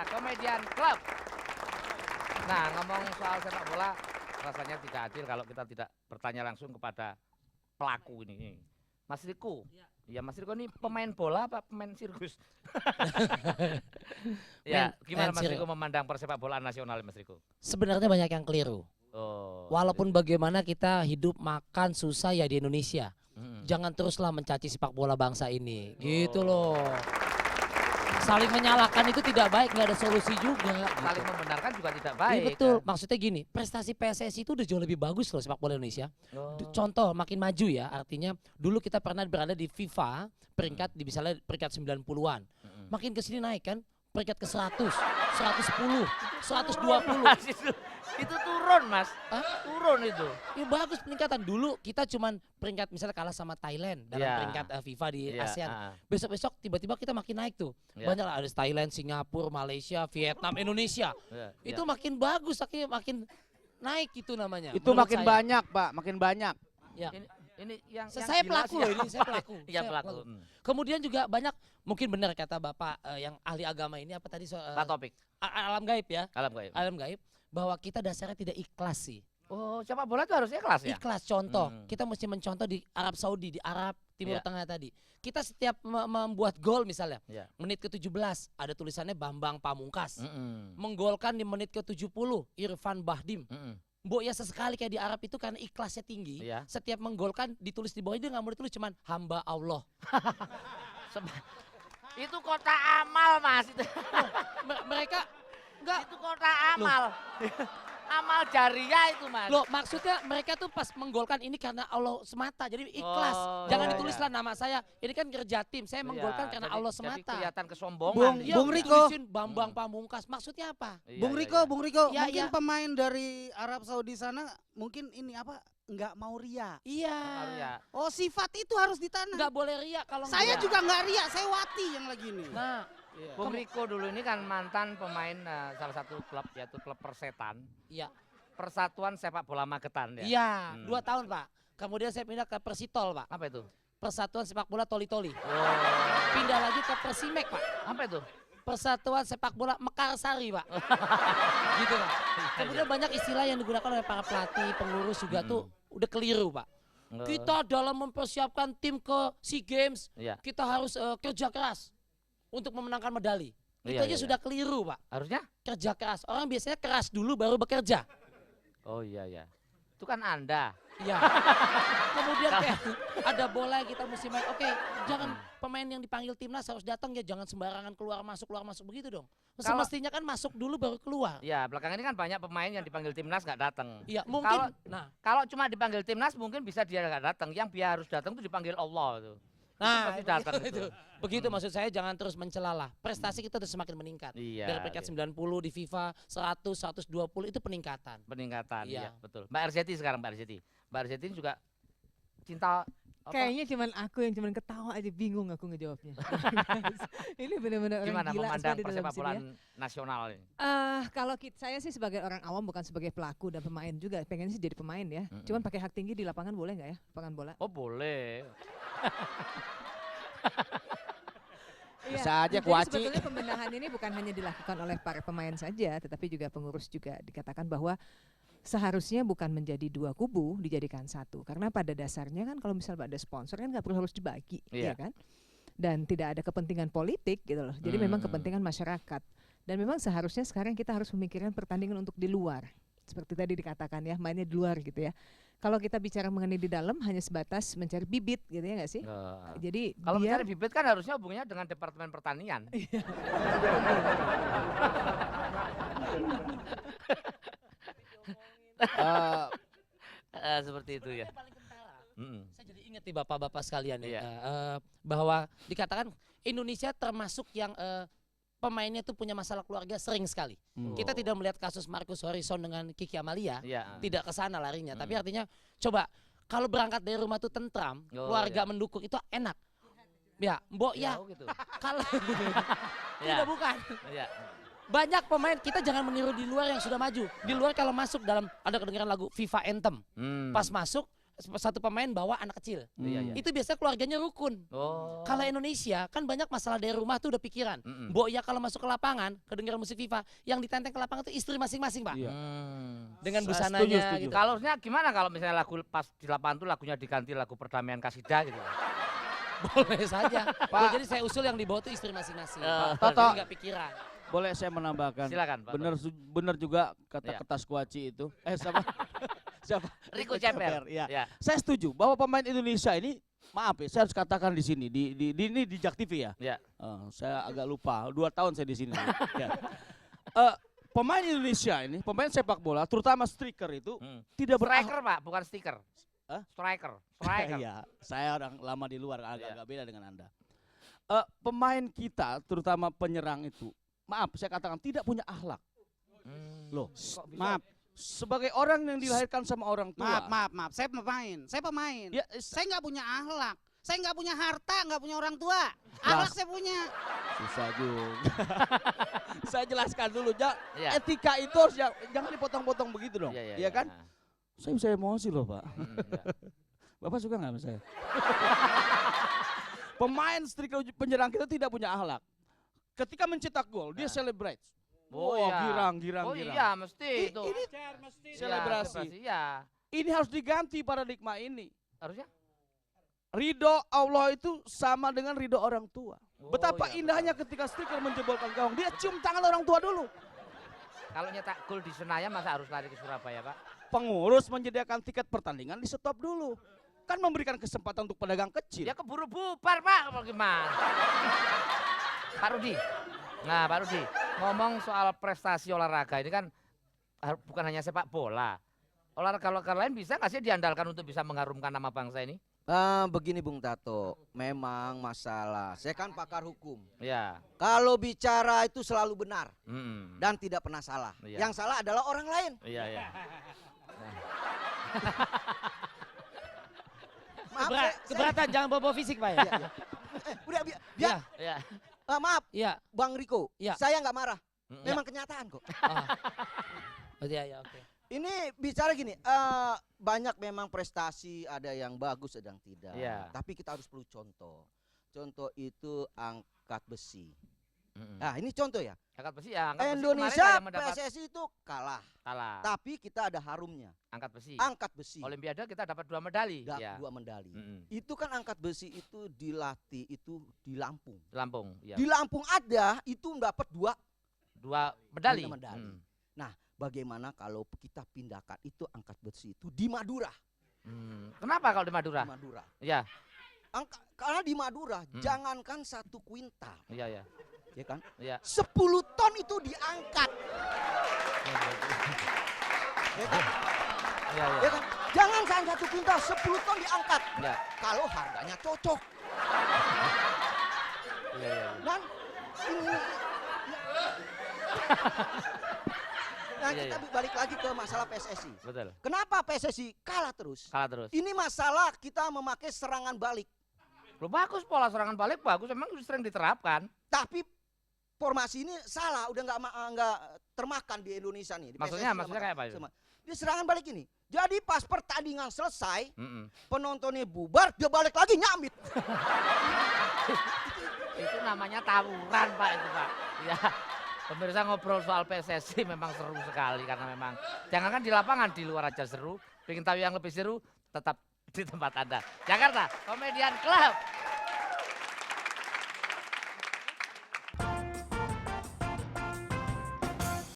Komedian Club. Nah, ngomong soal sepak bola, rasanya tidak adil kalau kita tidak bertanya langsung kepada pelaku ini. Mas Riko. Ya, Mas Riko ini pemain bola apa pemain sirkus? Ya, gimana Mas Riko memandang persepak bolaan nasional, Mas Riko? Sebenarnya banyak yang keliru. Walaupun bagaimana kita hidup makan susah ya di Indonesia. Jangan teruslah mencaci sepak bola bangsa ini. Gitu loh. Saling menyalahkan itu tidak baik, nggak ada solusi juga. Saling membenarkan juga tidak baik. Iya betul, kan? Maksudnya gini, prestasi PSSI itu udah jauh lebih bagus loh sepak bola Indonesia. Contoh makin maju ya, artinya dulu kita pernah berada di FIFA peringkat di misalnya peringkat 90-an. Makin kesini naik kan, peringkat ke 100, 110, 120. Itu turun Mas, turun itu. Ya bagus peningkatan. Dulu kita cuman peringkat misalnya kalah sama Thailand dalam peringkat FIFA di ASEAN. Besok-besok tiba-tiba kita makin naik tuh. Banyak lah, ada Thailand, Singapura, Malaysia, Vietnam, Indonesia. Itu makin bagus, makin naik itu namanya. Itu makin banyak Pak, makin banyak. Ya. Ini yang saya pelaku loh, ini saya pelaku. Iya pelaku. Kemudian juga banyak, mungkin benar kata Bapak yang ahli agama ini apa tadi Pak Topik. Alam gaib ya. Alam gaib. Bahwa kita dasarnya tidak ikhlas sih. Oh, sepak bola itu harusnya ikhlas ya? Ikhlas, contoh. Kita mesti mencontoh di Arab Saudi, di Arab Timur Tengah tadi. Kita setiap membuat gol misalnya, menit ke-17 ada tulisannya Bambang Pamungkas. Menggolkan di menit ke-70 Irfan Bahdim. Mbok ya sesekali kayak di Arab itu karena ikhlasnya tinggi. Setiap menggolkan ditulis di bawahnya, dia nggak mau ditulis cuman hamba Allah. Itu kota amal Mas. Mereka enggak. Itu kota amal. Amal jariah itu Mas. Loh maksudnya mereka tuh pas menggolkan ini karena Allah semata. Jadi ikhlas. Jangan ditulislah nama saya. Ini kan kerja tim. Saya menggolkan karena Allah semata. Jadi kelihatan kesombongan. Bung Riko. Bambang Pamungkas. Maksudnya apa? Bung Riko. Mungkin pemain dari Arab Saudi sana mungkin ini apa? Nggak mau ria. Iya. Oh sifat itu harus ditanam. Nggak boleh ria kalau saya juga nggak ria. Saya Wati yang lagi ini. Nah. Bung Riko dulu ini kan mantan pemain salah satu klub yaitu klub Persetan. Iya. Persatuan Sepak Bola Magetan ya. Iya, 2 tahun Pak. Kemudian saya pindah ke Persitol Pak. Apa itu? Persatuan Sepak Bola Toli-Toli. Pindah lagi ke Persimek Pak. Apa itu? Persatuan Sepak Bola Mekarsari Pak. Gitu Pak. Kemudian banyak istilah yang digunakan oleh para pelatih, pengurus juga tuh udah keliru Pak. Kita dalam mempersiapkan tim ke SEA Games, kita harus kerja keras untuk memenangkan medali. Itu aja sudah keliru Pak. Harusnya? Kerja keras. Orang biasanya keras dulu baru bekerja. Oh iya. Itu kan Anda. Iya. Kemudian kayak ada bola yang kita mesti main. Oke, jangan pemain yang dipanggil timnas harus datang ya, jangan sembarangan keluar masuk begitu dong. Semestinya kan masuk dulu baru keluar. Ya, belakangan ini kan banyak pemain yang dipanggil timnas nggak datang. Iya, mungkin. Kalau cuma dipanggil timnas mungkin bisa dia nggak datang. Yang dia harus datang itu dipanggil Allah itu. Nah, itu datang itu. Begitu maksud saya, jangan terus mencelalah. Prestasi kita terus semakin meningkat. Dari peringkat 90 di FIFA, 100, 120 itu peningkatan. Peningkatan, iya betul. Mbak Arzeti sekarang, Mbak Arzeti ini juga cinta kayaknya cuman aku yang cuman ketawa aja, bingung aku ngejawabnya. Ini benar-benar orang gimana gila memandang persepak bola nasional ini? Kalau saya sih sebagai orang awam, bukan sebagai pelaku dan pemain juga, pengen sih jadi pemain ya. Cuman pakai hak tinggi di lapangan boleh nggak ya, lapangan bola? Oh boleh. Bisa aja jadi kuaci. sebetulnya pembenahan ini bukan hanya dilakukan oleh para pemain saja, tetapi juga pengurus juga dikatakan bahwa seharusnya bukan menjadi 2 kubu, dijadikan 1. Karena pada dasarnya kan kalau misalnya ada sponsor kan nggak perlu harus dibagi, ya kan? Dan tidak ada kepentingan politik gitu loh. Jadi memang kepentingan masyarakat. Dan memang seharusnya sekarang kita harus memikirkan pertandingan untuk di luar. Seperti tadi dikatakan ya, mainnya di luar gitu ya. Kalau kita bicara mengenai di dalam hanya sebatas mencari bibit gitu ya nggak sih? Jadi kalau mencari bibit kan harusnya hubungannya dengan Departemen Pertanian. Seperti itu ya. Saya jadi ingat nih bapak-bapak sekalian ya, bahwa dikatakan Indonesia termasuk yang pemainnya tuh punya masalah keluarga sering sekali. Kita tidak melihat kasus Marcus Horizon dengan Kiki Amalia, tidak ke sana larinya. Tapi artinya coba kalau berangkat dari rumah tuh tentram, keluarga mendukung itu enak. Ya, mbok ya. Gitu. Kalau tidak bukan. Banyak pemain kita jangan meniru di luar yang sudah maju. Di luar kalau masuk dalam ada kedengaran lagu FIFA Anthem. Pas masuk satu pemain bawa anak kecil. Iya, iya. Itu biasanya keluarganya rukun. Oh. Kalau Indonesia kan banyak masalah dari rumah tuh udah pikiran. Mbok ya kalau masuk ke lapangan, kedengaran musik FIFA, yang ditenteng ke lapangan itu istri masing-masing, Pak. Iya. Dengan Saya busananya setuju. gitu. Kalau gimana kalau misalnya lagu pas di lapangan tuh lagunya diganti lagu Perdamaian Kasida gitu. Boleh saja. Oh, jadi saya usul yang dibawa tuh istri masing-masing. Pak Toto. Jadi nggak pikiran. Boleh saya menambahkan? Silakan, Pak. Bener juga kata Iya. Kertas Kuaci itu. Siapa? Siapa? Rico Ceper. Iya. Ya. Saya setuju bahwa pemain Indonesia ini, maaf ya, saya harus katakan di sini ini di Jak TV ya. Ya. Saya agak lupa, 2 tahun saya di sini. Ya. Pemain Indonesia ini, pemain sepak bola, terutama striker itu tidak Striker, Pak, bukan stiker. Hah? Striker. Iya, saya orang lama di luar, agak beda dengan Anda. Pemain kita, terutama penyerang itu, maaf saya katakan tidak punya akhlak. Loh, Maaf, sebagai orang yang dilahirkan sama orang tua. maaf. Saya pemain. Ya, Saya nggak punya akhlak. Saya nggak punya harta, nggak punya orang tua. Akhlak saya punya. susah juga. Saya jelaskan dulu, Iya. etika itu harus jangan dipotong-potong begitu dong. Iya, iya, Iya iya. kan? Saya bisa emosi loh, Pak. Iya. Bapak suka nggak sama saya? Pemain striker penyerang kita tidak punya akhlak. Ketika mencetak gol, dia celebrate. Oh, Wah, iya. girang. Oh iya, mesti itu. Ini Iya, selebrasi. Iya. Ini harus diganti paradigma ini. Harusnya. Ridho Allah itu sama dengan ridho orang tua. Oh, Betapa iya, indahnya ketika striker menjebolkan gawang, dia cium tangan orang tua dulu. Kalau nyetak gol di Senayan masa harus lari ke Surabaya, Pak? Pengurus menyediakan tiket pertandingan di stop dulu. Kan memberikan kesempatan untuk pedagang kecil. Dia keburu bubar, Pak. Apa gimana? Pak Rudi. Nah, Pak Rudi, ngomong soal prestasi olahraga ini kan bukan hanya sepak bola. Olahraga lain bisa nggak sih diandalkan untuk bisa mengharumkan nama bangsa ini? Begini Bung Tato, memang masalah. Saya kan pakar hukum. Ya. Kalau bicara itu selalu benar Mm. dan tidak pernah salah. Iya. Yang salah adalah orang lain. Iya, iya. Maaf, Keberatan, jangan bawa fisik, Pak ya. udah Iya. Iya. maaf, Iya. Bang Riko. Iya. Saya nggak marah. Mm. Memang kenyataan kok. Oh, iya, oke. Ini bicara gini, banyak memang prestasi, ada yang bagus, ada yang tidak. Iya. Tapi kita harus perlu contoh. Contoh itu angkat besi. Mm-mm. Nah, ini contoh ya. Angkat besi ya. Angkat besi Indonesia kemarin yang mendapat PSSI itu kalah, kalah. tapi kita ada harumnya. Angkat besi. Angkat besi. Olimpiade kita dapat 2 medali. Ya. 2 medali. Mm-mm. Itu kan angkat besi itu dilatih itu di Lampung. Lampung. Ya. Di Lampung ada itu dapat 2 medali. medali. Mm. Nah, bagaimana kalau kita pindahkan itu angkat besi itu di Madura? Kenapa kalau di Madura? Di Madura. Ya. Karena di Madura jangankan 1 kuintal, Iya, ya. ya kan? Iya. 10 ton itu diangkat. Ya kan? Iya, Ya iya. kan? Jangan 1 kuintal, 10 ton diangkat. Iya. Kalau harganya cocok. Iya, iya. Dan ini Nah, Iya, kita balik lagi ke masalah PSSI. Betul. Kenapa PSSI kalah terus? Kalah terus. Ini masalah kita memakai serangan balik. Loh, bagus pola serangan balik bagus, memang sering diterapkan. Tapi formasi ini salah, udah nggak termakan di Indonesia nih. Di Maksudnya PSSI kayak apa itu? Di serangan balik ini. Jadi pas pertandingan selesai, Mm-mm. penontonnya bubar, dia balik lagi nyambit. Itu namanya tawuran, Pak, itu, Pak. Ya. Pemirsa, ngobrol soal PSSI memang seru sekali karena memang jangankan di lapangan, di luar aja seru. Pengen tahu yang lebih seru, tetap di tempat Anda. Jakarta Comedian Club.